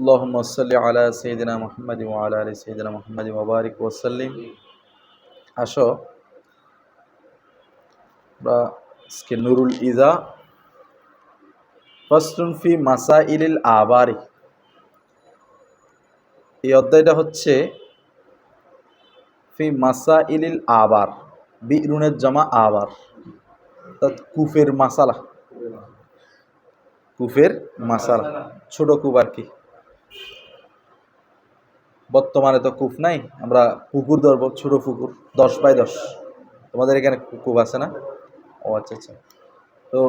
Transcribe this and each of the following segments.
আল্লাহুম্মা সাল্লি আলা সাইয়্যিদিনা মুহাম্মাদিন ওয়া আলা আলি সাইয়্যিদিনা মুহাম্মাদিন ওয়া বারিক ওয়া সাল্লিম। আসো আমরা আজকে নুরুল ইজা ফাসলুন ফি মাসাইলিল আবারি, এই অধ্যায়টা হচ্ছে ফি মাসাইলিল আবার, বিরুনের জমা আবার, অর্থাৎ কুফের মাসালা। কুফের মাসালা, ছোট কূপ আর কি। বর্তমানে তো কূপ নাই, আমরা পুকুর ধরবো, ছোট পুকুর 10x10। তোমাদের এখানে কূপ আছে না? ও আচ্ছা আচ্ছা। তো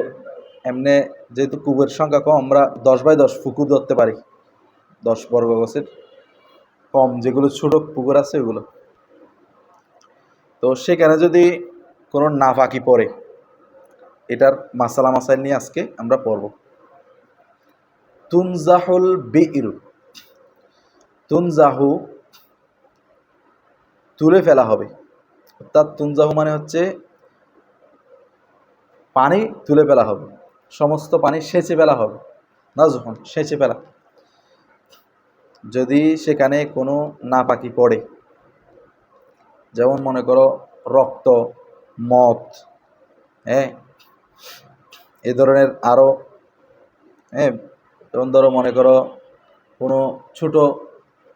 এমনি যেহেতু কূপের সংখ্যা কম, আমরা 10x10 পুকুর ধরতে পারি, 10 বর্গ গজের কম যেগুলো ছোট পুকুর আছে ওগুলো। তো সেখানে যদি কোনো নাফাকি পড়ে, এটার মাসালা মাসাইল নিয়ে আজকে আমরা পড়ব। তুনজাহুল বিইরু, তুনজাহু তুলে ফেলা হবে, অর্থাৎ তুনজাহু মানে হচ্ছে পানি তুলে ফেলা হবে, সমস্ত পানি সেচে ফেলা হবে। না, যখন সেচে ফেলা, যদি সেখানে কোনো নাপাকি পড়ে, যেমন মনে করো রক্ত, মদ, হ্যাঁ, এ ধরনের আরও, হ্যাঁ, যেমন ধরো মনে করো কোনো ছোট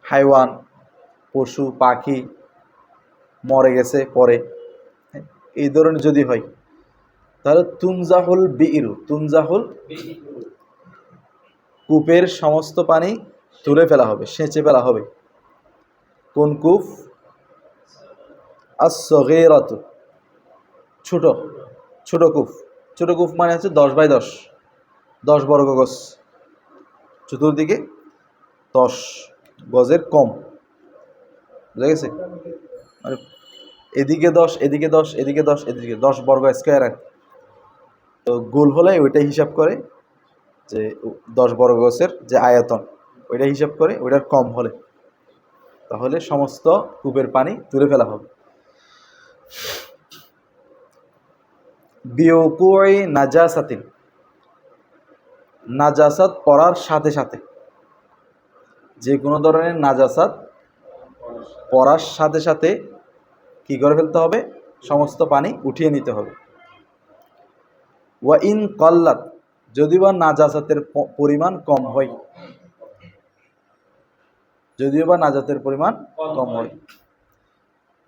হাইওয়ান, পশু পাখি মরে গেছে পরে, এই ধরনের যদি হয় তাহলে তুনজাহুল বিইরু, তুনজাহুল কূপের সমস্ত পানি তুলে ফেলা হবে, সেচে ফেলা হবে। কোন কূপ? as-সাগীরাতু, ছোট ছোট কূপ। ছোট কূপ মানে হচ্ছে 10x10, 10 বর্গ গজ, চতুর্দিকে 10 গজের কম, বুঝা গেছে? মানে এদিকে 10, এদিকে 10, এদিকে 10, এদিকে 10 বর্গ স্কোয়ার আর। তো গোল হলে ওইটাই হিসাব করে, যে 10 বর্গ গজের যে আয়তন ওইটা হিসাব করে, ওইটার কম হলে তাহলে সমস্ত কূপের পানি তুলে ফেলা হবে। বিউকুই নাজাসাতিন, নাজাসাত পড়ার সাথে সাথে, যে কোনো ধরনের নাজাসাত পড়ার সাথে সাথে কি করে ফেলতে হবে? সমস্ত পানি উঠিয়ে নিতে হবে। ওয়া ইন কল্লাত, যদিও বা নাজাসাতের পরিমাণ কম হয়, যদিও বা নাজাতের পরিমাণ কম হয়।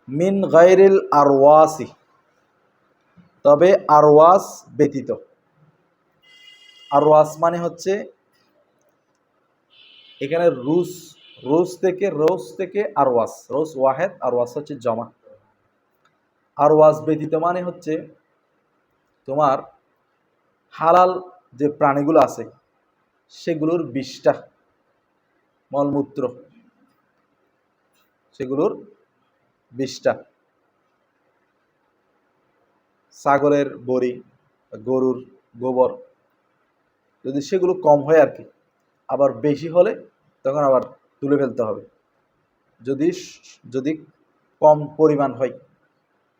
মিন গায়রিল আরওয়াসি, তবে আরওয়াস ব্যতীত। আরওয়াস মানে হচ্ছে এখানে রোজ থেকে আরওয়াস, রোজ ওয়াহেদ, আরওয়াস হচ্ছে জমা। আরওয়াস ব্যতীত মানে হচ্ছে তোমার হালাল যে প্রাণীগুলো আছে সেগুলোর বিষ্ঠা, মলমূত্র, সেগুলোর বিষ্ঠা, ছাগলের বড়ি, গরুর গোবর, যদি সেগুলো কম হয় আর কি, আবার বেশি হলে তখন আবার তুলে ফেলতে হবে। যদি যদি কম পরিমাণ হয়,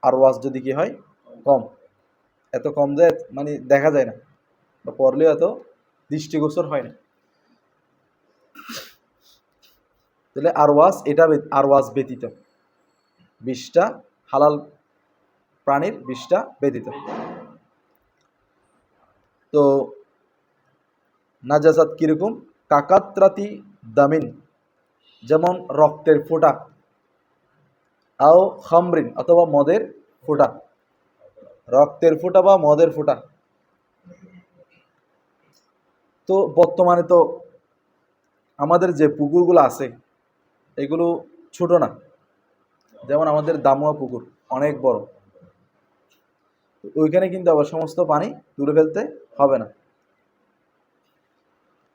আরওয়াজ যদি কি হয় কম, এত কম যায় মানে দেখা যায় না, বা পড়লেও এত দৃষ্টিগোচর হয় না, তাহলে আরওয়াজ, এটা আরওয়াজ ব্যতীত, বিষ্ঠা, হালাল প্রাণীর বিষ্ঠা ব্যতীত। তো নাজাসাত কিরকম? কাকাত্রাতি দামিন, যেমন রক্তের ফোঁটা, আও খামরিন, অথবা মদের ফোঁটা, রক্তের ফোঁটা বা মদের ফোঁটা। তো বর্তমানে তো আমাদের যে পুকুরগুলো আছে এগুলো ছোট না, যেমন আমাদের দামুয়া পুকুর অনেক বড়, ওইখানে কিন্তু আবার সমস্ত পানি তুলে ফেলতে হবে না।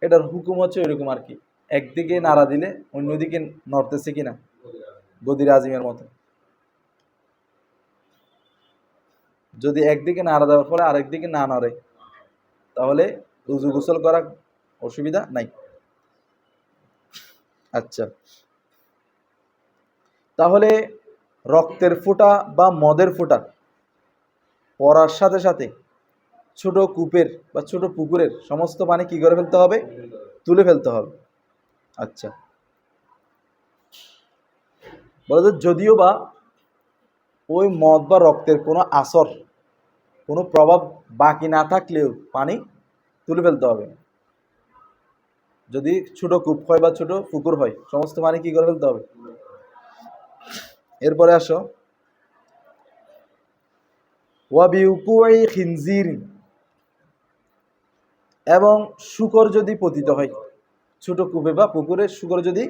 এটার হুকুম হচ্ছে এরকম আর কি, একদিকে নাড়া দিলে অন্যদিকে নড়তেছে কিনা, গদির আজিমের মতো। যদি একদিকে নাড়া দেওয়ার ফলে আরেকদিকে না নড়ে তাহলে উজু গোসল করা অসুবিধা নাই। আচ্ছা, তাহলে রক্তের ফোঁটা বা মদের ফোঁটা পড়ার সাথে সাথে ছোট কূপের বা ছোট পুকুরের সমস্ত পানি কি করে ফেলতে হবে? তুলে ফেলতে হবে। আচ্ছা, বলে যদিও বা ওই মদ বা রক্তের কোনো আসর, কোনো প্রভাব বাকি না থাকলেও পানি তুলে ফেলতে হবে। যদি ছোট কূপ হয় বা ছোট পুকুর হয়, সমস্ত পানি কি করে ফেলতে হবে। এরপরে আসো, ওয়াবিউকুই খিনজির, এবং শূকর যদি পতিত হয়, ছোট কূপে বা পুকুরে শূকর যদি,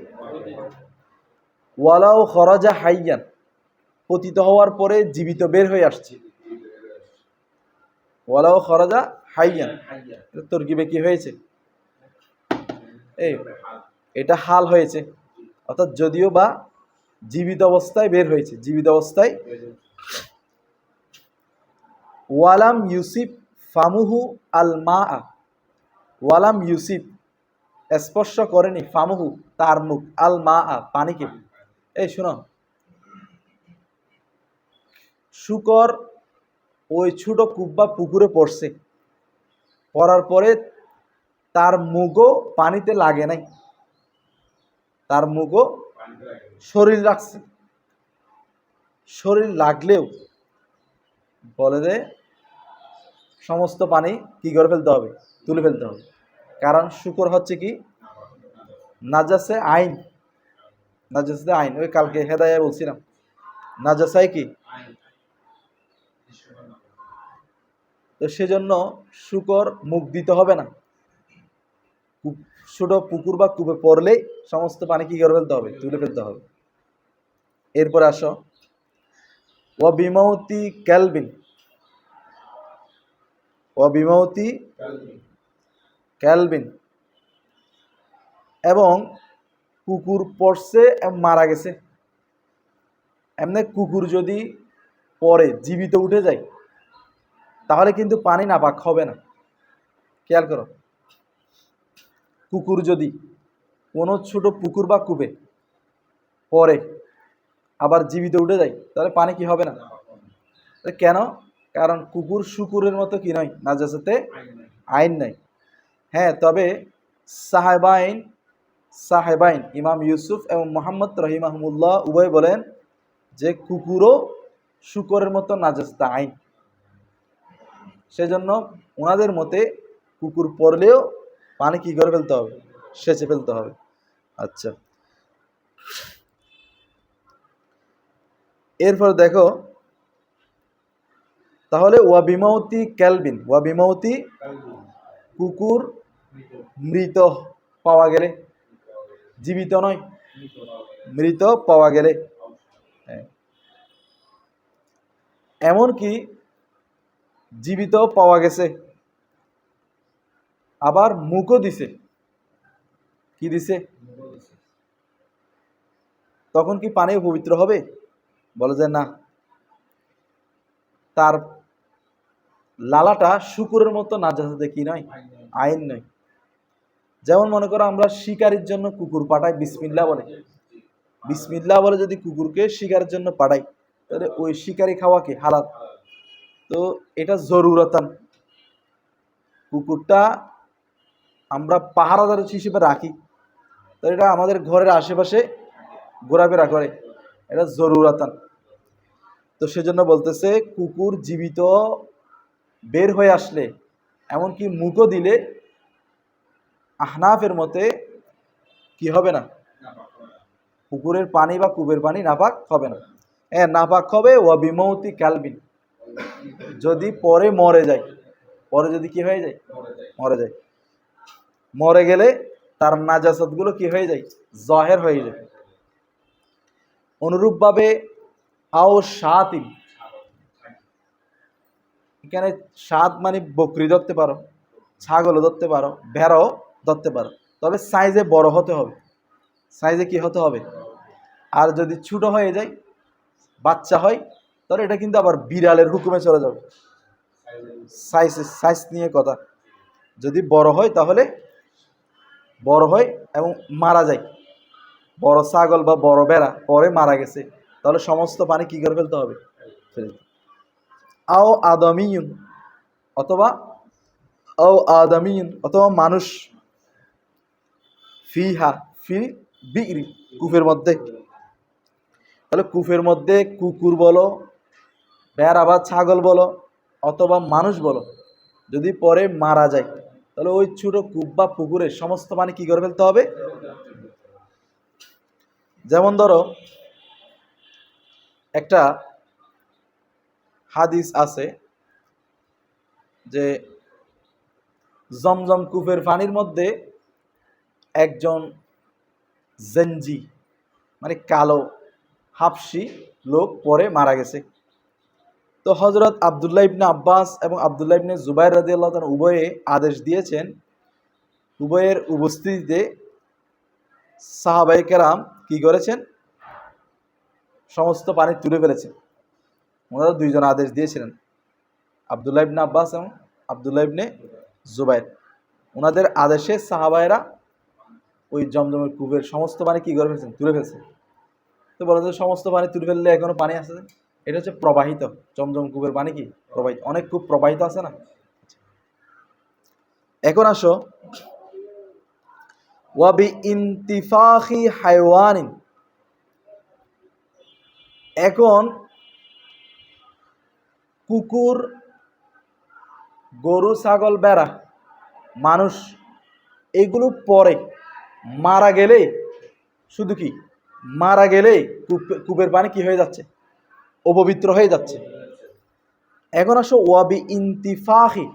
ওয়ালাও খরাজা হাইয়ান, পতিত হওয়ার পরে জীবিত বের হয়ে আসছে, ওয়ালাও খরাজা হাইয়ান, তরকিবে কি হয়েছে, এই এটা হাল হয়েছে, অর্থাৎ যদিও বা জীবিত অবস্থায় বের হয়েছে, জীবিত অবস্থায়। ওয়ালাম ইউসিফ ফামুহু আল মা, ওয়ালাম ইউসিফ স্পর্শ করেনি, ফামুহু তার মুখ, আল মা পানিকে। এই শোনো, শূকর ওই ছোট কূপ বা পুকুরে পড়ছে, পড়ার পরে তার মুখও পানিতে লাগে নাই, তার মুখও শরীর রাখছে, শরীর লাগলেও বলে যে সমস্ত পানি কি করে ফেলতে হবে, তুলে ফেলতে হবে। কারণ শূকর হচ্ছে কি নাজাসে আইন, নাজাসে আইন, ওই কালকে হেদায়া বলছিলাম, নাজাসাই কি, তো সেজন্য শূকর মুখ দিতে হবে না, ছোট পুকুর বা কূপে পড়লেই সমস্ত পানি কি করে ফেলতে হবে, তুলে ফেলতে হবে। এরপরে আসো, ও বিমৌতি ক্যালবিন, ও বিমৌতি ক্যালবিন, এবং কুকুর পড়ছে এবং মারা গেছে। এমনি কুকুর যদি পরে জীবিত উঠে যায় তাহলে কিন্তু পানি নাপাক হবে না, খেয়াল করো। কুকুর যদি কোনো ছোট পুকুর বা কূপে পরে আবার জীবিত উঠে যায় তাহলে পানি কি হবে না, কেন? কারণ কুকুর শুকুরের মতো কি নয়, নাজাসাতে আইন নাই। হ্যাঁ, তবে সাহেবাইন, সাহেবাইন ইমাম ইউসুফ এবং মোহাম্মদ রহিমাহমুল্লাহ উভয় বলেন যে কুকুরও শুকরের মতো নাজাসাতে আইন, সেজন্য ওনাদের মতে কুকুর পড়লেও পানি কি করে ফেলতে হবে, সেচে ফেলতে হবে। আচ্ছা, এরপর দেখো, তাহলে ওয়া বিমৌতি ক্যালবিন, ওয়া বিমৌতি কুকুর মৃত পাওয়া গেলে, জীবিত নয়, মৃত পাওয়া গেলে, এমনকি জীবিত পাওয়া গেছে আবার মুখও দিছে, কি দিছে, তখন কি পানি পবিত্র হবে? বলে যে না, তার লালাটা শুকুরের মতো নাজাসাতে কি নয়, আইন নয়। যেমন মনে করো আমরা শিকারির জন্য কুকুর পাঠাই, বিসমিল্লাহ বলে, বিসমিল্লাহ বলে যদি কুকুরকে শিকারের জন্য পাঠাই তাহলে ওই শিকারি খাওয়া কি হালাল। তো এটা জরুরতান, কুকুরটা আমরা পাহারাদার হিসেবে রাখি, তো এটা আমাদের ঘরের আশেপাশে ঘোরাফেরা করে, এটা জরুরতান। তো সেজন্য বলতেছে কুকুর জীবিত বের হয়ে আসলে, এমনকি মুখও দিলে আহনাফের মতে কি হবে না, পুকুরের পানি বা কূপের পানি নাপাক হবে না। হ্যাঁ, নাপাক হবে ওয়া বিমৌতি ক্যালবিন, যদি পরে মরে যায়, পরে যদি কি হয়ে যায়, মরে যায়, মরে গেলে তার নাজাসাতগুলো কি হয়ে যায়, জাহের হয়ে যায়। অনুরূপভাবে আও সাতিন, এখানে সাত মানে বকরি ধরতে পারো, ছাগলও ধরতে পারো, ভেড়াও ধরতে পারো, তবে সাইজে বড় হতে হবে, সাইজে কি হতে হবে। আর যদি ছোট হয়ে যায়, বাচ্চা হয়, তাহলে এটা কিন্তু আবার বিড়ালের হুকুমে চলে যাবে, সাইজ নিয়ে কথা। যদি বড় হয় তাহলে বড় হয় এবং মারা যায়, বড় ছাগল বা বড় ভেড়া পরে মারা গেছে, তাহলে সমস্ত পানি কি করে ফেলতে হবে, আও আদমিয়ুন, অথবা আও আদমিয়ুন, অথবা মানুষ, ফিহা ফি বিইরি, কূপের মধ্যে। তাহলে কূপের মধ্যে কুকুর বলো, ভেড়া বা ছাগল বলো, অথবা মানুষ বলো, যদি পরে মারা যায়, তাহলে ওই ছোট কূপ বা পুকুরের সমস্ত পানি কি করে ফেলতে হবে? যেমন ধরো একটা হাদিস আছে যে জমজম কূপের পানির মধ্যে একজন জেনজি মানে কালো হাবশি লোক পরে মারা গেছে। তো হযরত আব্দুল্লাহ ইবনে আব্বাস এবং আব্দুল্লাহ ইবনে জুবাইর রাদিয়াল্লাহু তাআলা উভয়ে আদেশ দিয়েছেন, উভয়ের উপস্থিতিতে সাহাবায়ে কেরাম কি করেছেন? সমস্ত পানি তুলে ফেলেছেন। ওনারা দুইজন আদেশ দিয়েছিলেন, আব্দুল্লাহ ইবনে আব্বাস এবং আব্দুল্লাহ ইবনে জুবাইর। ওনাদের আদেশে সাহাবায়েরা ওই জমজমের কূপের সমস্ত পানি কি করে ফেলছেন? তুলে ফেলছেন। তো বলা যায় সমস্ত পানি তুলে ফেললে এখনো পানি আছে, এটা হচ্ছে প্রবাহিত। জমজম কূপের পানি কি প্রবাহিত, অনেক কূপ প্রবাহিত আছে না। এখন আসো ওয়াবি ইনতিফাখি হায়ওয়ানিন, এখন কুকুর, গরু, ছাগল, বেড়া, মানুষ এগুলো পরে মারা গেলে, শুধু কি মারা গেলে কূপের পানি কি হয়ে যাচ্ছে? অপবিত্র হয়ে যাচ্ছে। এখন আসো ওয়াবি ইনতিফাখি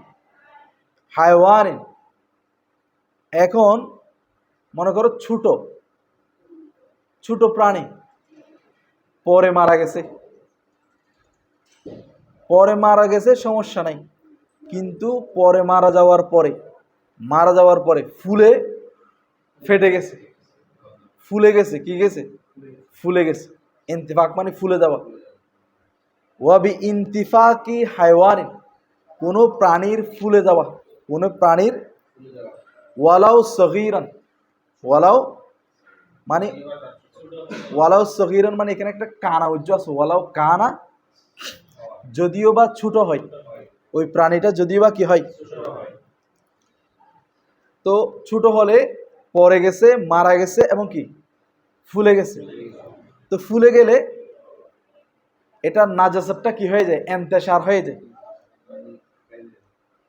হায়ওয়ানিন, এখন মনে করো ছোট ছোট প্রাণী পরে মারা গেছে, পরে মারা গেছে সমস্যা নাই, কিন্তু পরে মারা যাওয়ার পরে ফুলে ফেটে গেছে, ফুলে গেছে, কি গেছে? ফুলে গেছে। ইনতিফাক মানে ফুলে যাওয়া। ওয়াবি ইনতিফাকি হায়ওয়ানিন, কোনো প্রাণীর ফুলে যাওয়া, কোনো প্রাণীর, ওয়ালাউ সগীরান, ওয়ালাউ মানে ওয়ালাউ সগীরান মানে এখানে একটা কানা উজ্জ্ব আছে, ওয়ালাউ কানা, যদিও বা ছোট হয়, ওই প্রাণীটা যদিও বা কি হয়, তো ছোট হলে পড়ে গেছে, মারা গেছে এবং কি ফুলে গেছে। তো ফুলে গেলে এটার নাজাসাতটা কি হয়ে যায়? এন্তেশার হয়ে যায়,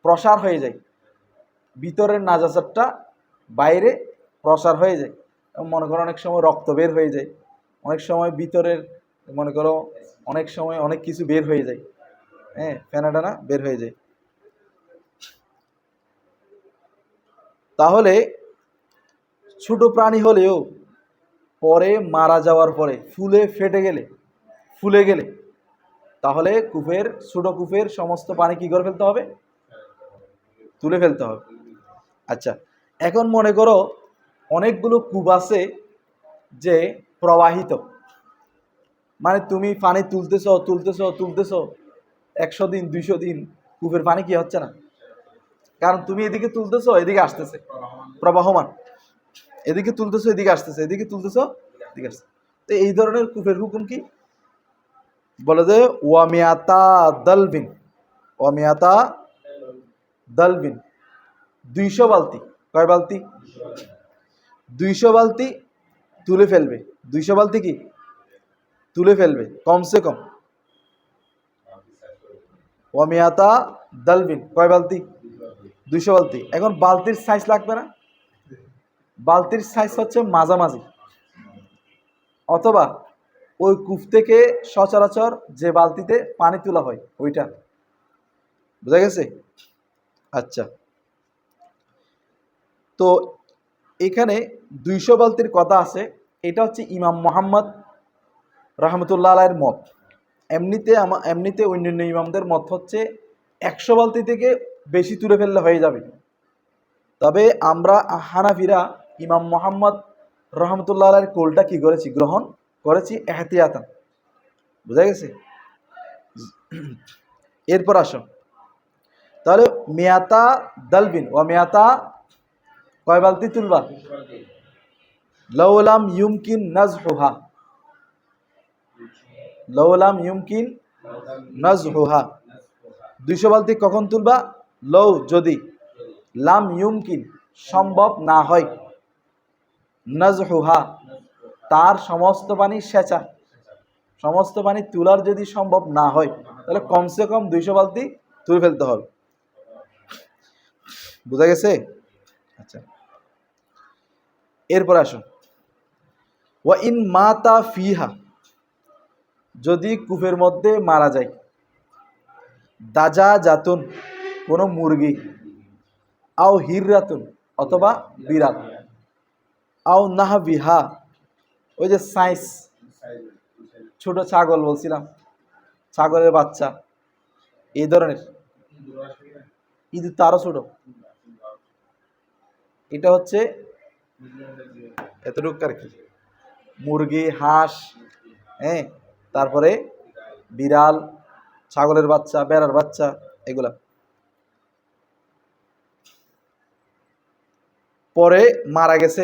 প্রসার হয়ে যায়, ভিতরের নাজাসাতটা বাইরে প্রসার হয়ে যায়। মনে করো অনেক সময় রক্ত বের হয়ে যায়, অনেক সময় ভিতরের মনে করো অনেক সময় অনেক কিছু বের হয়ে যায়, হ্যাঁ, ফেনাডানা বের হয়ে যায়। তাহলে ছোট প্রাণী হলেও পরে মারা যাওয়ার পরে ফুলে গেলে তাহলে ছোট কূপের সমস্ত পানি কি করে ফেলতে হবে? তুলে ফেলতে হবে। আচ্ছা, এখন মনে করো অনেকগুলো কূপ আছে যে প্রবাহিত, মানে তুমি পানি তুলতেছ 100 দিন 200 দিন কূপের পানি কি হচ্ছে না, কারণ তুমি এদিকে তুলতেছো এদিকে আসতেছে, প্রবাহমান, এদিকে তুলতেছো এদিকে আসতেছে, এদিকে তুলতেছো এদিকে আসতেছে। তো এই ধরনের কূপের হুকুম কি? বলে যে ওয়ামিয়াতা দালবিন, ওয়ামিয়াতা দালবিন, 200 বালতি, কয় বালতি? 200 বালতি তুলে ফেলবে, 200 বালতি কি তুলে ফেলবে কমসে কম। ওয়ামিয়াতা দালবিন, কয় বালতি? 200 বালতি। এখন বালতির সাইজ লাগবে না, বালতির সাইজ হচ্ছে মাঝামাঝি, অথবা ওই কূপ থেকে সচরাচর যে বালতিতে পানি তোলা হয় ওইটা, বুঝা গেছে? আচ্ছা, তো এখানে 200 বালতির কথা আছে, এটা হচ্ছে ইমাম মোহাম্মদ রহমতুল্লাহ আলাইয়ের মত। এমনিতে অন্যান্য ইমামদের মত হচ্ছে 100 বালতি থেকে বেশি তুলে ফেললে হয়ে যাবে। তবে আমরা হানাফিরা ইমাম মোহাম্মদ রহমতুল্লাহ আলাইয়ের কোলটা কি করেছি? গ্রহণ করেছি এহতিয়াতান, বুঝা গেছে? এরপর আসো, তাহলে মিয়াতা দালবিন ও মিয়াতা, কয় বালতি তুলবা? লাউলাম ইউমকিন নাজহুহা, লাউলাম ইউমকিন নাজহুহা, 200 বালতি কখন তুলবা? লৌ, যদি, লাম ইউমকিন সম্ভব না হয়, নাজহুহা, তার সমস্ত পানি সেচা, সমস্ত পানি তোলার যদি সম্ভব না হয় তাহলে কমসে কম 200 বালতি তুলে ফেলতে হবে। বোঝা গেছে? আচ্ছা, এরপর আসুন, ওয়া ইন মাতা ফিহা, যদি কূপের মধ্যে মারা যায়, দাজা জাতুন, কোনো মুরগি, আও হিররাতুন, অথবা বিড়াল, আও নাহবিহা, ওই যে সাইজ, ছোট ছাগল বলছিলাম, ছাগলের বাচ্চা, এই ধরনের, ইঁদুর তো আরো ছোট, এটা হচ্ছে এতটুকু আর কি, মুরগি, হাঁস, হ্যাঁ, তারপরে বিড়াল, ছাগলের বাচ্চা, বেড়ার বাচ্চা, এগুলা। পরে মারা গেছে,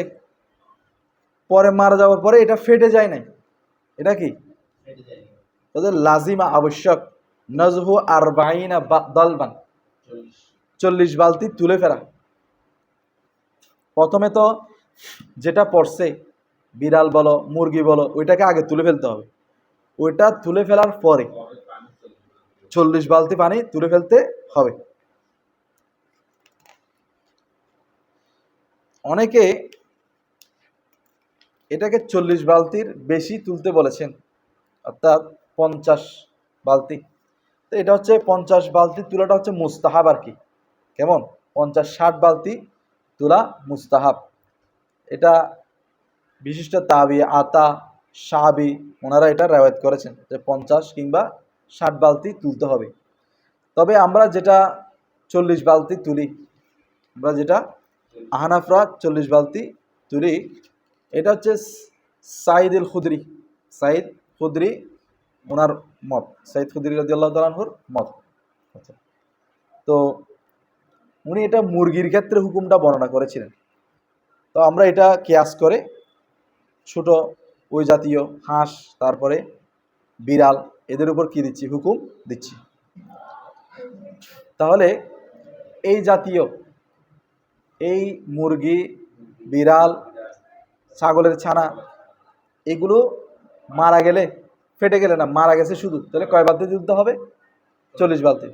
পরে মারা যাওয়ার পরে এটা ফেটে যায় নাই, এটা কি ওদের লাজিমা, আবশ্যক, নজহু আরবাইনা দালবান, 40 বালতি তুলে ফেলা। প্রথমে তো যেটা পড়ছে, বিড়াল বলো মুরগি বলো, ওইটাকে আগে তুলে ফেলতে হবে, ওইটা তুলে ফেলার পরে 40 বালতি পানি তুলে ফেলতে হবে। অনেকে এটাকে 40 বালতির বেশি তুলতে বলেছেন, অর্থাৎ 50 বালতি। তো এটা হচ্ছে 50 বালতি তোলাটা হচ্ছে মুস্তাহাব আর কি। কেমন? 50-60 বালতি তোলা মুস্তাহাব। এটা বিশিষ্ট তাবি আতা সাহাবি ওনারা এটা রেওয়ায়েত করেছেন যে 50 কিংবা 60 বালতি তুলতে হবে। তবে আমরা যেটা 40 বালতি তুলি, আমরা যেটা আহনাফরা 40 বালতি তুলি, এটা হচ্ছে সাইদ আল খুদরি, সাইদ খুদরি ওনার মত, সাইদ খুদরি রাদিয়াল্লাহু তাআলা আনহুর মত। আচ্ছা, তো উনি এটা মুরগির ক্ষেত্রে হুকুমটা বর্ণনা করেছিলেন। তো আমরা এটা কিয়াস করে ছোট ওই জাতীয় হাঁস, তারপরে বিড়াল, এদের উপর কি দিচ্ছি? হুকুম দিচ্ছি। তাহলে এই জাতীয়, এই মুরগি, বিড়াল, ছাগলের ছানা, এগুলো মারা গেলে, ফেটে গেলে না, মারা গেছে শুধু, তাহলে কয় বালতি তুলতে হবে? 40 বালতি।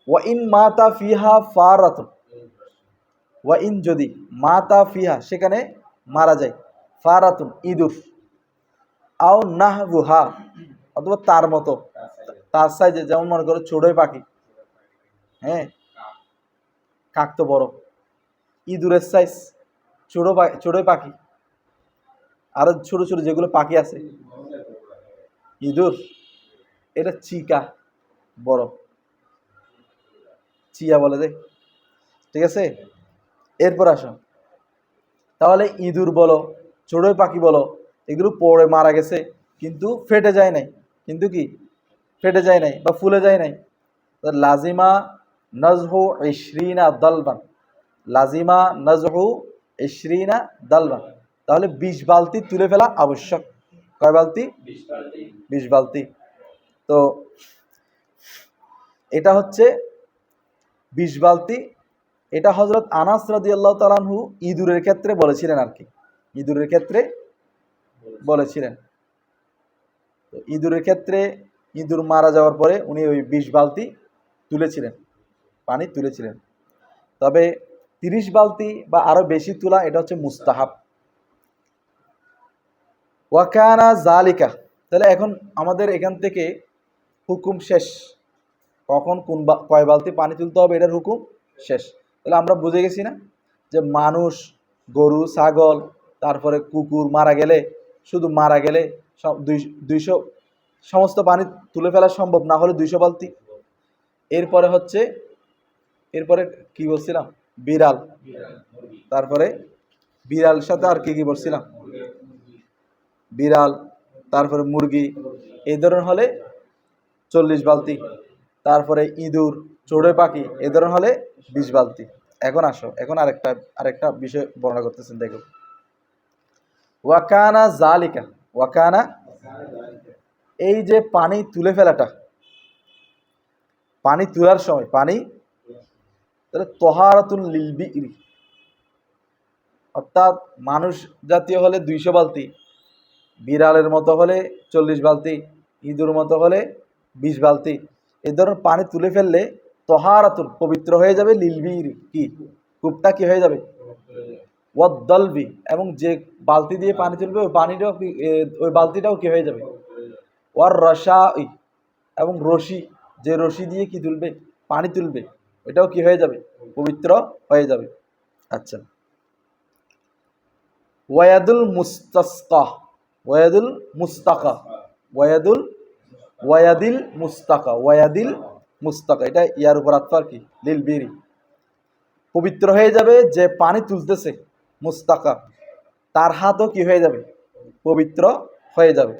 ওয়া ইন মাতা ফিহা ফারাতুন, ওয়া ইন, যদি, মাতা ফিহা, সেখানে মারা যায়, ফারাতুন, ইঁদুর, আও নাহবুহা, অথবা তার মতো, তার সাইজে, যেমন মনে করো চড়ুই পাখি, হ্যাঁ, কাক তো বড়, ইঁদুরের সাইজ, চড়ুই পাখি, আরো ছোট ছোট যেগুলো পাখি আছে, ইঁদুর, এটা চিকা, বড় চিয়া বলে দে, ঠিক আছে? এরপর আসো, তাহলে ইঁদুর বলো, চড়ুই পাখি বলো, এগুলো পড়ে মারা গেছে কিন্তু ফেটে যায় নাই, কিন্তু কি ফেটে যায় নাই বা ফুলে যায় নাই, লাজিমা নজহু ইশরিনা দালবান, লাজিমা নজহু ইশরিনা দালবান, তাহলে 20 বালতি তুলে ফেলা আবশ্যক। কয় বালতি? 20 বালতি। তো এটা হচ্ছে 20 বালতি। এটা হযরত আনাস রাদিয়াল্লাহু তাআলা আনহু ইঁদুরের ক্ষেত্রে বলেছিলেন আর কি, ইঁদুরের ক্ষেত্রে বলেছিলেন। তো ইঁদুরের ক্ষেত্রে ইঁদুর মারা যাওয়ার পরে উনি ওই 20 বালতি তুলেছিলেন, পানি তুলেছিলেন। তবে 30 বালতি বা আরো বেশি তোলা এটা হচ্ছে মুস্তাহাব। ওয়াকানা জালিকা, তাহলে এখন আমাদের এখান থেকে হুকুম শেষ, কখন কোন কয় বালতি পানি তুলতে হবে এটার হুকুম শেষ। তাহলে আমরা বুঝে গেছি না যে মানুষ, গরু, ছাগল, তারপরে কুকুর মারা গেলে, শুধু মারা গেলে 200 সমস্ত পানি তুলে ফেলা সম্ভব না হলে 200 বালতি। এরপরে হচ্ছে, এরপরে কি বলছিলাম? বিড়াল, তারপরে বিড়াল সাথে আর কি কি বলছিলাম? বিড়াল, তারপরে মুরগি, এই ধরনের হলে 40 বালতি। তারপরে ইঁদুর, চড়ুই পাখি, এ ধরনের হলে 20 বালতি। এখন আসো, এখন আরেকটা বিষয় বর্ণনা করতেছেন, দেখো। ওয়াকানা জালিকা, ওয়াকানা, এই যে পানি তুলে ফেলাটা, পানি তোলার সময় পানি, তাহলে তহারাতুন লিল বিইরি, অর্থাৎ মানুষ জাতীয় হলে 200 বালতি, বিড়ালের মতো হলে 40 বালতি, ইঁদুর মতো হলে 20 বালতি, এই ধরনের পানি তুলে ফেললে তহারাতুন পবিত্র হয়ে যাবে, লিলবির কি কূপটা কি হয়ে যাবে, ওয়াদ্দলবি এবং যে বালতি দিয়ে পানি তুলবে ওই পানিটাও কি ওই বালতিটাও কি হয়ে যাবে, ওয়ার রসাই এবং রশি, যে রশি দিয়ে কি তুলবে পানি তুলবে ওইটাও কি হয়ে যাবে, পবিত্র হয়ে যাবে। আচ্ছা, ওয়ায়াদুল মুস্তাসকা, ওয়ায়াদুল মুস্তাকা, ওয়ায়াদুল ওয়ায়াদিল মুস্তাকা, ওয়ায়াদিল মুস্তাকা, এটা ইয়ার উপর আত্মার কি লিল বিরি, পবিত্র হয়ে যাবে যে পানি তুলতেছে মুস্তাকা, তার হাতও কি হয়ে যাবে, পবিত্র হয়ে যাবে,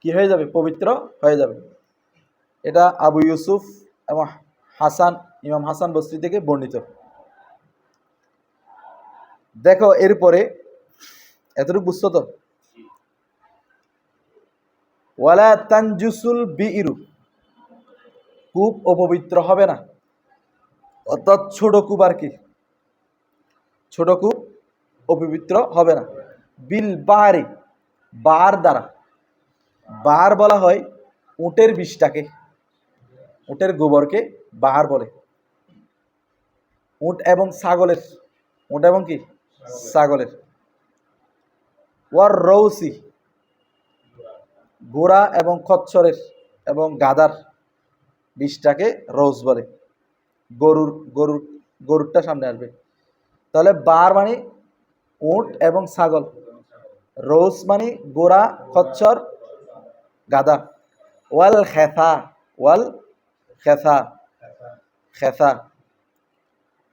কি হয়ে যাবে, পবিত্র হয়ে যাবে। এটা আবু ইউসুফ এবং হাসান, ইমাম হাসান বসরি থেকে বর্ণিত। দেখো এরপরে এতটুকু বুঝছো তো, ওয়ালা তানজুসুল বিইরু, কূপ অপবিত্র হবে না, অর্থাৎ ছোট কূপ আর কি, ছোট কূপ অপবিত্র হবে না, বিল বাহারি, বার দ্বারা, বার বলা হয় উটের বিষটাকে, উটের গোবরকে বাহার বলে, উট এবং ছাগলের, উট এবং কি ছাগলের, ওয়ার রৌসি, ঘোড়া এবং খচ্চরের এবং গাধার বিষটাকে রৌস বলে, গরুর গরুর গরুরটা সামনে আসবে, তাহলে বার মানে উট এবং ছাগল, রৌস মানে গোড়া খচ্চর গাধা, ওয়াল খেসা, ওয়াল খেসা, খেসা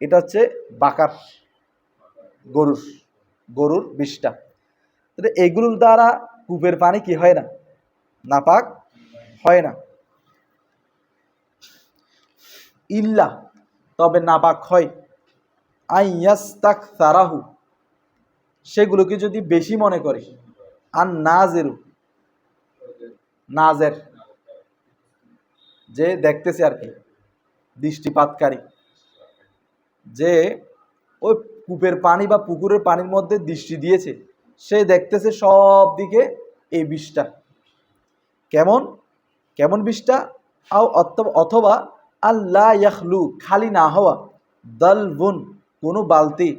এটা হচ্ছে বাকার, গরুর গরুর বিষটা, তাহলে এগুলোর দ্বারা কূপের পানি কি হয় না, নাপাক হয় না, ইল্লা তবে নাপাক হয়, আইয়াস্তাক সারাহু সেগুলোকে যদি বেশি মনে করে, আর নাজেরু, নাজের যে দেখতেছে আর কি, দৃষ্টিপাতকারী, যে ওই কূপের পানি বা পুকুরের পানির মধ্যে দৃষ্টি দিয়েছে, সে দেখতেছে সব দিকে এই বিষটা, কেমন কেমন বিষটা, অথবা আল্লাহ ইয়াখলু খালি না হওয়া, দলবুন কোনো বালতি,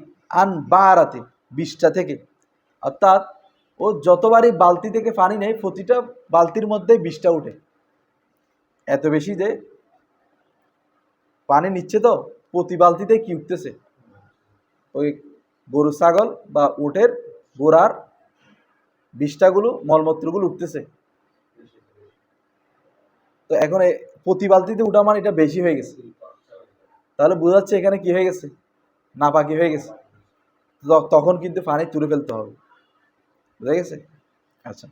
আন বারাতে বিষটা থেকে, অর্থাৎ ও যতবারই বালতি থেকে পানি নেয় প্রতিটা বালতির মধ্যে বিষটা উঠে, এত বেশি যে পানি নিচ্ছে, তো প্রতি বালতিতে কি উঠতেছে, ওই গরু ছাগল বা উটের গোড়ার বিষটাগুলো মলমূত্রগুলো উঠতেছে, তো এখন প্রতি বালতিতে উঠা মানে এটা বেশি হয়ে গেছে, তাহলে বোঝা যাচ্ছে এখানে কি হয়ে গেছে, নাপাকি হয়ে গেছে, তখন কিন্তু পানি তুলে ফেলতে হবে, বুঝা গেছে। আচ্ছা,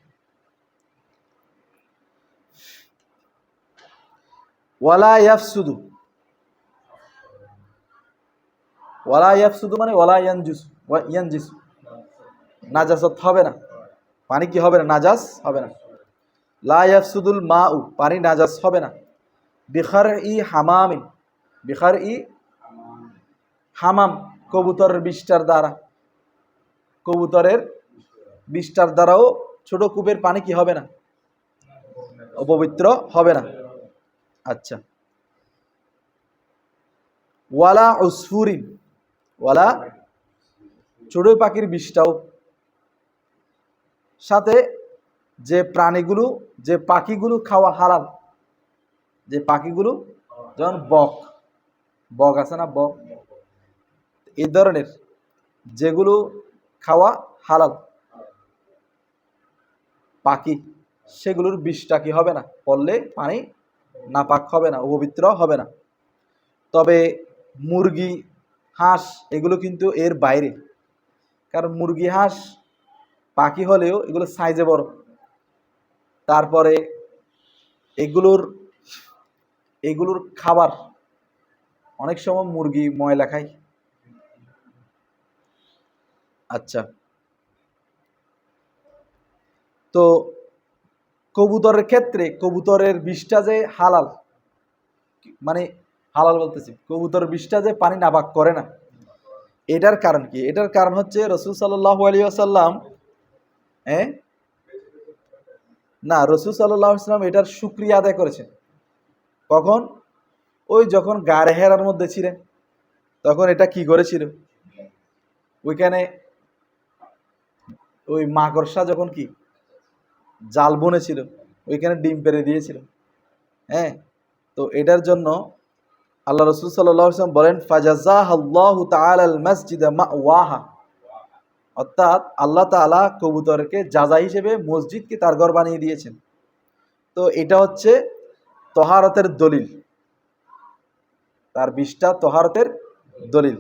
ওয়ালা ইয়াফসুদু, ওয়ালা ইয়াফসুদু মানে ওয়ালা ইয়ানজুসু, ইয়ানজিসু নাজাসত হবে না, পানি কি হবে না, নাজাস হবে না, লা ইয়াফসুদুল মাউ পানি নাজাস হবে না, বিখার ই হামামিন, বিখার ই হামাম কবুতরের বিষ্ঠার দ্বারা, কবুতরের বিষ্ঠার দ্বারাও ছোট কূপের পানি কি হবে না, অপবিত্র হবে না। আচ্ছা, ওয়ালা উসফুরিন, ওয়ালা ছোট পাখির বিষটাও, সাথে যে প্রাণীগুলো, যে পাখিগুলো খাওয়া হালাল, যে পাখিগুলো যেমন বক, বক আছে না, বক, এই ধরনের যেগুলো খাওয়া হালাল পাখি, সেগুলোর বিষটা কি হবে না, পড়লে পানি নাপাক হবে না, অপবিত্র হবে না। তবে মুরগি, হাঁস এগুলো কিন্তু এর বাইরে, কারণ মুরগি হাঁস পাখি হলেও এগুলো সাইজে বড়, তারপরে এগুলোর এগুলোর খাবার অনেক সময় মুরগি ময়লা খায়। আচ্ছা, তো কবুতরের ক্ষেত্রে কবুতরের বিষটা যে হালাল, মানে হালাল বলতেছি, কবুতরের বিষটা যে পানি নাপাক করে না, এটার কারণ কি? এটার কারণ হচ্ছে রাসূল সাল্লাল্লাহু আলাইহি ওয়াসাল্লাম, হ্যাঁ, না, রাসূল সাল্লাল্লাহু আলাইহি ওয়াসাল্লাম এটার শুকরিয়া আদায় করেছেন। কখন? ওই যখন গারে হেরার মধ্যে ছিলেন, তখন এটা কি করেছিল? ওইখানে ওই মাকড়সা যখন কি জাল বুনেছিল, ওইখানে ডিম পেড়ে দিয়েছিল। হ্যাঁ, তো এটার জন্য আল্লাহ রাসূল সাল্লাল্লাহু আলাইহি ওয়াসাল্লাম বলেন, ফাজাযাহাল্লাহু তাআলা আল মাসজিদা মাওয়াহা, অর্থাৎ আল্লাহ তাআলা কবুতরকে যাজা হিসেবে মসজিদকে তার ঘর বানিয়ে দিয়েছেন। তো এটা হচ্ছে তহারতের দলিল, তার বিষটা তহারতের দলিল।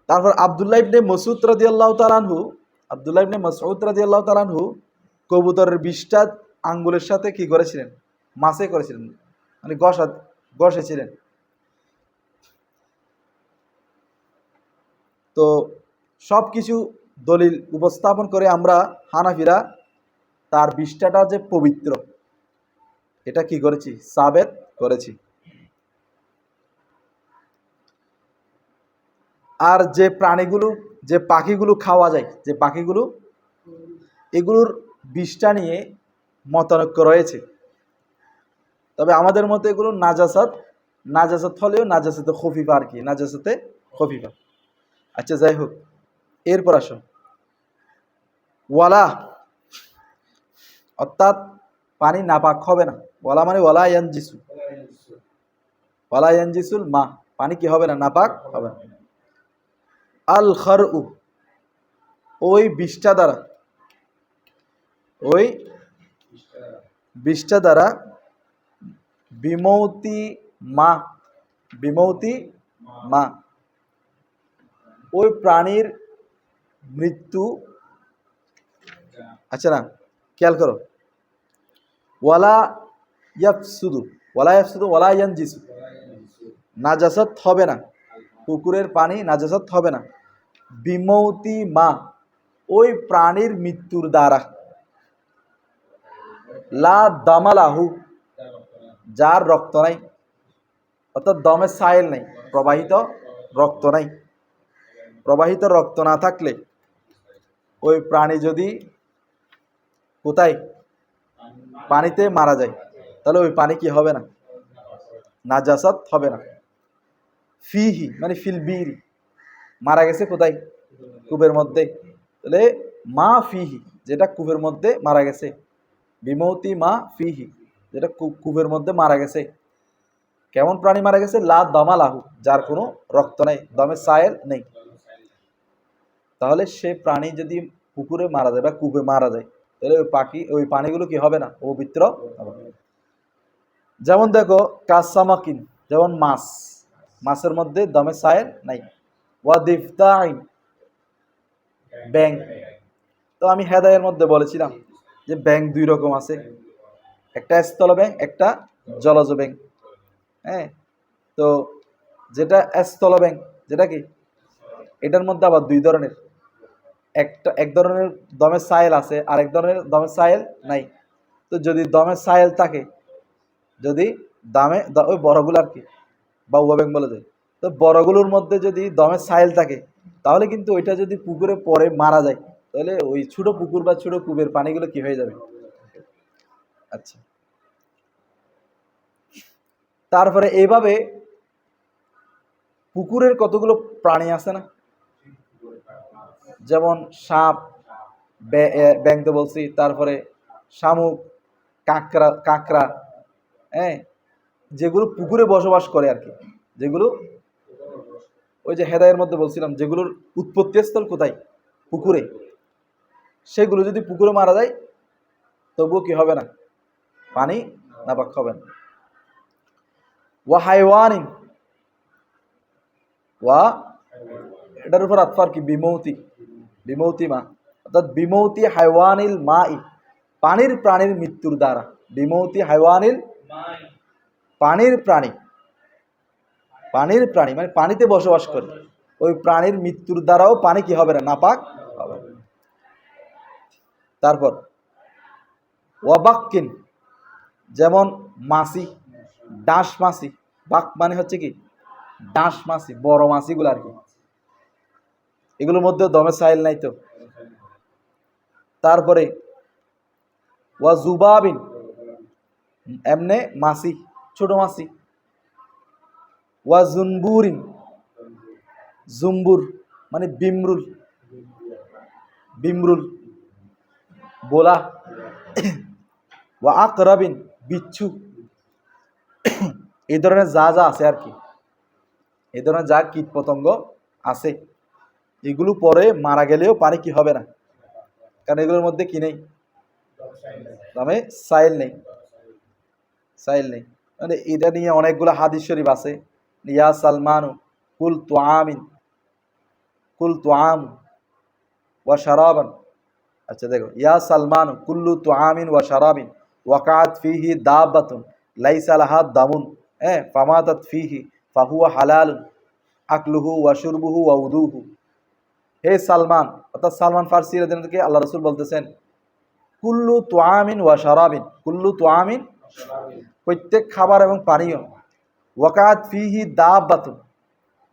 তারপর আব্দুল্লাহ ইবনে মাসউদ রাদিয়াল্লাহু তাআলা আনহু, আব্দুল্লাহ ইবনে মাসউদ রাদিয়াল্লাহু তাআলা আনহু কবুতরের বিষটা আঙ্গুলের সাথে কি করেছিলেন? মাসে করেছিলেন, মানে ঘষেছিলেন। তো সব কিছু দলিল উপস্থাপন করে আমরা হানাফিরা তার বিষটাটা যে পবিত্র, এটা কি করেছি? সাবেত করেছি। আর যে প্রাণীগুলো, যে পাখিগুলো খাওয়া যায়, যে পাখিগুলো, এগুলোর বিষটা নিয়ে মতানৈক্য রয়েছে। তবে আমাদের মতে এগুলো নাজাসাত হলেও নাজাসাতে খফিফা আর কি, নাজাসাতে খফিফা। আচ্ছা, যাই হোক, এরপর আসো ওয়ালা, অর্থাৎ পানি নাপাক হবে না। ওয়ালা মানে ওয়ালা ইয়ানজিসু, ওয়ালা ইয়ানজিসুল মা, পানি কি হবে না? নাপাক হবে না। আল খারউ, ওই বিষটা দ্বারা, ওই বিষটা দ্বারা বিমৌতি মা, বিমৌতি মা, ওই প্রাণীর মৃত্যু। আচ্ছা, না, খেয়াল করো, ওয়ালা ইয়াফসুদু, ওয়ালা ইয়াফসুদু ওয়ালা ইয়ানজিসু, নাজাসাত হবে না, পুকুরের পানি নাজাসাত হবে না। বিমৌতি মা, ওই প্রাণীর মৃত্যুর দ্বারা। লা দামালাহু, যার রক্ত নাই, অর্থাৎ দমে সাইল নাই, প্রবাহিত রক্ত নাই। প্রবাহিত রক্ত না থাকলে ওই প্রাণী যদি কোথায়? পানিতে মারা যায়, তাহলে ওই পানি কি হবে না? নাজাসাত হবে না। ফিহি মানে ফিল বিরি, মারা গেছে কোথায়? কূপের মধ্যে, তাহলে মা ফিহি, যেটা কূপের মধ্যে মারা গেছে। বিমৌতি মা ফিহি, যেটা কূপের মধ্যে মারা গেছে। কেমন প্রাণী মারা গেছে? লা দমা লাহু, যার কোনো রক্ত নেই, দমে সায়েল নেই। তাহলে সে প্রাণী যদি পুকুরে মারা যায় বা কূপে মারা যায়, তাহলে ওই পানিগুলো কি হবে না? পবিত্র হবে। যেমন দেখো কাসামাকিন, যেমন মাছ, মাছের মধ্যে দমে সায়েল নাই। ওয়াদিফতাইন, ব্যাং। তো আমি হেদায়ের মধ্যে বলেছিলাম যে ব্যাং দুই রকম আছে, একটা স্থল ব্যাং, একটা জলজ ব্যাং। হ্যাঁ, তো যেটা স্থল ব্যাং, যেটা কি, এটার মধ্যে আবার দুই ধরনের, এক ধরনের দমের সায়েল আছে আর এক ধরনের দমের সায়েল নাই। তো যদি দমের সায়েল থাকে, যদি ওই বড়গুলো আর কি, বা ওয়াবেং বলে যায়, তো বড়গুলোর মধ্যে যদি দমের সায়েল থাকে, তাহলে কিন্তু ওইটা যদি পুকুরে পরে মারা যায়, তাহলে ওই ছোট পুকুর বা ছোট কূপের পানিগুলো কি হয়ে যাবে? আচ্ছা, তারপরে এইভাবে পুকুরের কতগুলো প্রাণী আছে না, যেমন সাপ, ব্যাং তো বলছি, তারপরে শামুক, কাঁকড়া, হ্যাঁ, যেগুলো পুকুরে বসবাস করে আর কি, যেগুলো ওই যে হেদায়ের মধ্যে বলছিলাম, যেগুলোর উৎপত্তি স্থল কোথায়? পুকুরে। সেগুলো যদি পুকুরে মারা যায়, তবুও কি হবে না? পানি নাপাক হবে না। ওয়া হাইওয়ানিন, ওয়া এটার উপর আতফার কি? বিমৌতি, বিমৌতি মা, অর্থাৎ বিমৌতি হাইওয়ানিল মাই, পানির প্রাণীর মৃত্যুর দ্বারা। বিমৌতি হাইওয়ানিল, পানির প্রাণী, পানির প্রাণী মানে পানিতে বসবাস করে, ওই প্রাণীর মৃত্যুর দ্বারাও পানি কি হবে না? নাপাক হবে। তারপর ওয়াবাক্কিন, যেমন মাছি, ডাঁশ মাছি, বাক মানে হচ্ছে কি? ডাঁশ মাছি, বড় মাছিগুলো আর কি, এগুলোর মধ্যে দমে সাইল নাই তো। তারপরে ওয়া জুবাবিন, এমনে মাছি, ছোট মাছি। ওয়া জুনবুরিন, জুম্বুর মানে বিমরুল, বিমরুল বোলা। ওয়া আকরাবিন, বিচ্ছু। এই ধরনের যা যা আছে আর কি, এই ধরনের যা কীট পতঙ্গ আছে, এগুলো পরে মারা গেলেও পানি কি হবে না, কারণ এগুলোর মধ্যে কি নেই, দমে সাইল নেই, সাইল নেই। মানে এটা নিয়ে অনেকগুলো হাদিস শরীফ আছে। ইয়া সালমানু কুল তুআমিন, কুল তুআম ওয়া শারাবান। আচ্ছা দেখো, ইয়া সালমানু কুল্লু তুআমিন ওয়া শারাবিন ওয়াকাত ফিহি দাব্বাতুন লাইসা লাহা দামুন, হ্যাঁ, ফামাতাত ফিহি ফাহুয়া হালালুন আকলুহু ওয়া শুরবুহু ওয়া উদুহু। হে সালমান, অর্থাৎ সালমান ফার্সি রাদিয়াল্লাহু আনহু, আল্লাহ রাসূল বলতেছেন, কুল্লু তুআমিন ওয়া শারাবিন, কুল্লু তুআমিন প্রত্যেক খাবার এবং পানীয়, ওয়াকাত ফিহি দাব্বাতুন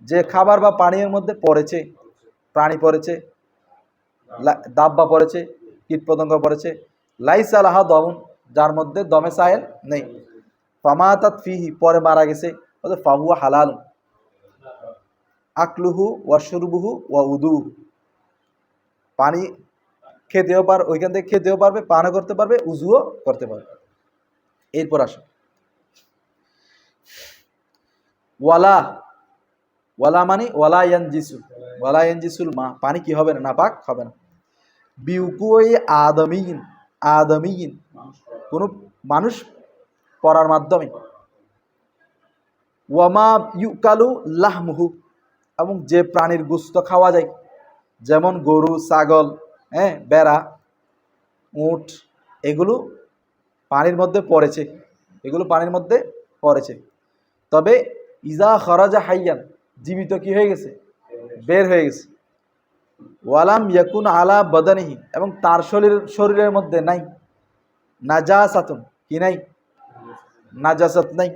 যে খাবার বা পানীয়ের মধ্যে পড়েছে, প্রাণী পড়েছে, দাব্বা পড়েছে, কীট পতঙ্গ পড়েছে, লাইসা লাহা দমুন যার মধ্যে দমে সাইল নেই, ফামাতাত ফিহি পরে মারা গেছে, অর্থাৎ ফাহুয়া হালাল, আকলুহু ওয়া শুরবুহু ওয়া উদুহু, পানি খেতেও পার, ওইখান থেকে খেতেও পারবে, পানও করতে পারবে, উজুও করতে পারবে। এরপর আসো ওয়ালা, ওয়ালা মানে ওয়ালা ইয়ানজিসু, ওয়ালা ইয়ানজিসুল মা, পানি কি হবে না, নাপাক হবে না। বিউকুই আদমিন, আদমিন কোনো মানুষ পড়ার মাধ্যমে। ওয়ামা ইউকালু লাহমুহু, এবং যে প্রাণীর গোশত খাওয়া যায়, যেমন গরু, ছাগল, হ্যাঁ, বেড়া, উট, এগুলো পানির মধ্যে পড়েছে, এগুলো পানির মধ্যে পড়েছে। তবে ইজা খরাজা হাইয়ান, জীবিত কি হয়ে গেছে, বের হয়ে গেছে। ওয়ালাম ইয়াকুন আলা বদানিহি, এবং তার শরীরের মধ্যে নাই নাজাসাতুন, কি নাই, নাজাসাত নাই।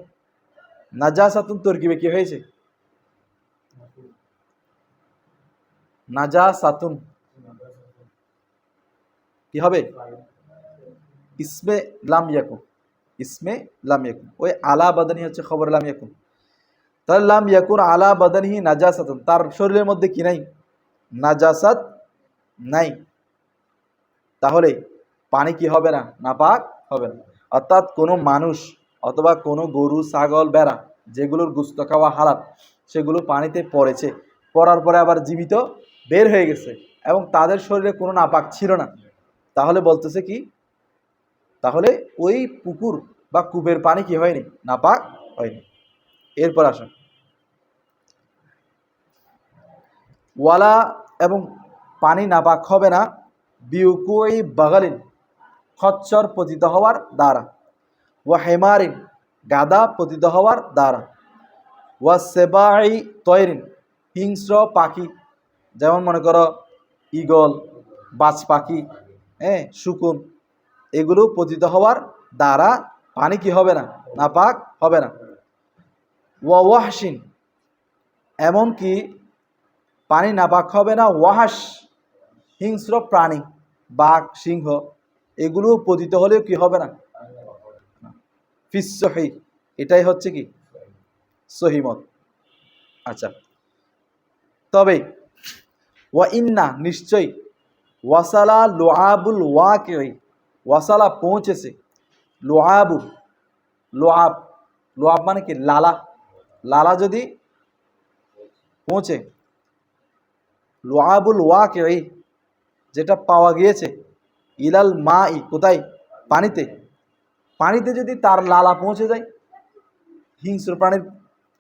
নাজাসাতুন তরকিবে কি হয়েছে, নাজাসাতুন কি হবে, ইসমে লাম ইয়াকুন, ইসমে লাম ইয়াকুন, ওই আলা বাদানি হচ্ছে খবর লাম ইয়াকুন। তাহলে লাম ইয়াকুন আলা বাদানিহি নাজাসাতুন, তার শরীরের মধ্যে কি নাই, নাজাসাত নাই, তাহলে পানি কি হবে না, নাপাক হবে না। অর্থাৎ কোনো মানুষ অথবা কোনো গরু, ছাগল, বেড়া যেগুলোর গোশত খাওয়া হারাম, সেগুলো পানিতে পড়েছে, পড়ার পরে আবার জীবিত বের হয়ে গেছে, এবং তাদের শরীরে কোনো নাপাক ছিল না, তাহলে বলতেছে কি, তাহলে ওই পুকুর বা কূপের পানি কি হয়নি, নাপাক হয়নি। এরপর আসুন ওয়ালা, এবং পানি নাপাক হবে না বিউকুই বাগালিন, খচ্চর পতিত হওয়ার দ্বারা, ওয়া হেমারিন, গাদা পতিত হওয়ার দ্বারা, ওয়া সেবাই তয়রিন, হিংস্র পাখি, যেমন মনে করো ঈগল, বাজ পাখি, হ্যাঁ, শকুন, এগুলো পতিত হওয়ার দ্বারা পানি কি হবে না, নাপাক হবে না। ওয়া ওয়াহসিন, এমনকি পানি নাপাক হবে না ওয়াহাস, হিংস্র প্রাণী, বাঘ, সিংহ, এগুলো পতিত হলেও কি হবে না, ফিস সহি, এটাই হচ্ছে কি সহিমত। আচ্ছা, তবে ওয়া ইন্না, নিশ্চয়, ওয়াসালা লোআবুল ওয়াকিই, ওয়াসালা পৌঁছেছে, লোআবু, লোআব, লোআব মানে কি, লালা, লালা যদি পৌঁছে, লোআবুল ওয়াকিই যেটা পাওয়া গিয়েছে, ইলাল মাই, কোথায়, পানিতে, পানিতে যদি তার লালা পৌঁছে যায়, হিংস্র প্রাণীর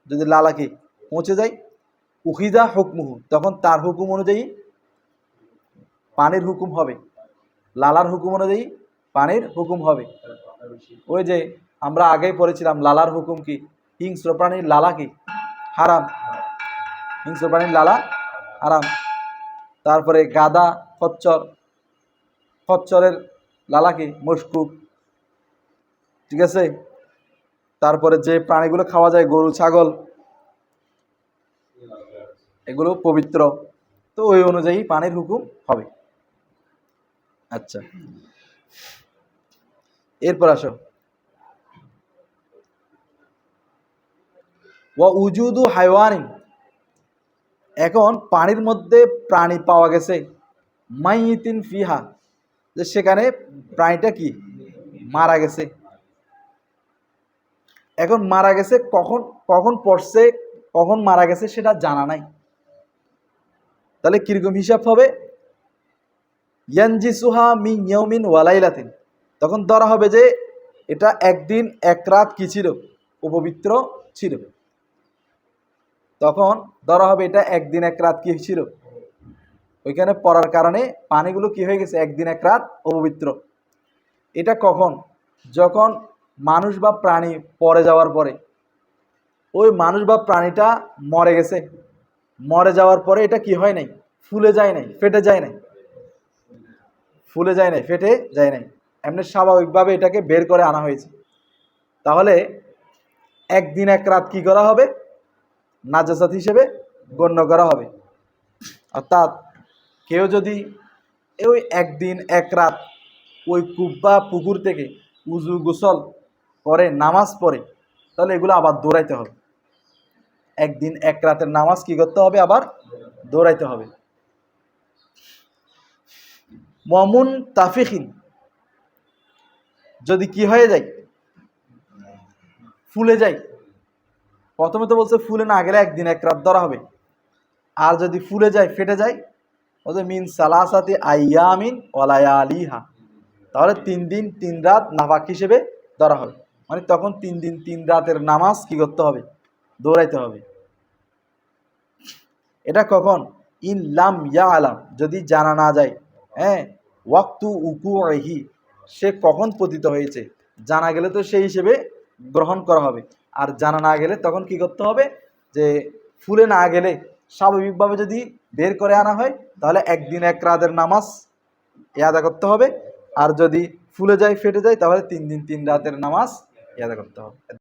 যদি লালাকে পৌঁছে যায়, উখিদা হুকমুহু, তখন তার হুকুম অনুযায়ী পানির হুকুম হবে, লালার হুকুম অনুযায়ী পানির হুকুম হবে। ওই যে আমরা আগেই পড়েছিলাম লালার হুকুম কি, হিংস্র প্রাণীর লালা কি হারাম, হিংস্র প্রাণীর লালা হারাম। তারপরে গাদা, খচ্চর, খচ্চরের লালা কি মশকুক, ঠিক আছে। তারপরে যে প্রাণীগুলো খাওয়া যায়, গরু, ছাগল, এগুলো পবিত্র। তো ওই অনুযায়ী পানির হুকুম হবে। আচ্ছা, এরপর আসো, ওয়া উজুদু হাইওয়ানিন, এখন পানির মধ্যে প্রাণী পাওয়া গেছে, মাইয়িতিন ফিহা, যে সেখানে প্রাণীটা কি মারা গেছে। এখন মারা গেছে, কখন কখন পড়ছে, কখন মারা গেছে সেটা জানা নাই। তাহলে কিরকম হিসাব হবে? ইয়ানজিসুহা মিন ইয়াউমিন ওয়া লাইলাতিন, তখন ধরা হবে যে এটা একদিন এক রাত কি ছিল, অপবিত্র ছিল। তখন ধরা হবে এটা একদিন এক রাত কি ছিল, ওইখানে পড়ার কারণে পানিগুলো কি হয়ে গেছে, একদিন এক রাত অপবিত্র। এটা কখন? যখন মানুষ বা প্রাণী পড়ে যাওয়ার পরে, ওই মানুষ বা প্রাণীটা মরে গেছে, মরে যাওয়ার পরে এটা কি হয় নাই, ফুলে যায় নাই, ফেটে যায় নাই, ফুলে যায় নাই, ফেটে যায় নাই, এমনি স্বাভাবিকভাবে এটাকে বের করে আনা হয়েছে। তাহলে একদিন এক রাত কি করা হবে, নাজাসাত হিসেবে গণ্য করা হবে। অর্থাৎ কেউ যদি ওই একদিন এক রাত ওই কূপ বা পুকুর থেকে উজু গোসল করে নামাজ পড়ে, তাহলে এগুলো আবার দৌড়াইতে হবে। একদিন এক রাতের নামাজ কি করতে হবে, আবার দৌড়াইতে হবে। মমুন তাফিখিন, যদি কি হয়ে যায়, ফুলে যায়। প্রথমে তো বলছে ফুলে না গেলে একদিন এক রাত ধরা হবে, আর যদি ফুলে যায় ফেটে যায়, বলছে মিন সালাসাতি আইয়ামিন ওয়ালায়ালিহা, তাহলে 3 দিন 3 রাত নাফাক হিসেবে ধরা হবে। মানে তখন 3 দিন 3 রাতের নামাজ কি করতে হবে, দৌড়াইতে হবে। এটা কখন? ইন লাম ইয়া আলাম, যদি জানা না যায়, হ্যাঁ, ওয়াক্তু উকুহি, সে কখন পতিত হয়েছে, জানা গেলে তো সেই হিসেবে গ্রহণ করা হবে। আর জানা না গেলে তখন কি করতে হবে, যে ফুলে না গেলে স্বাভাবিকভাবে যদি বের করে আনা হয়, তাহলে একদিন এক রাতের নামাজ আদা করতে হবে। আর যদি ফুলে যায় ফেটে যায়, তাহলে 3 দিন 3 রাতের নামাজ আদা করতে হবে।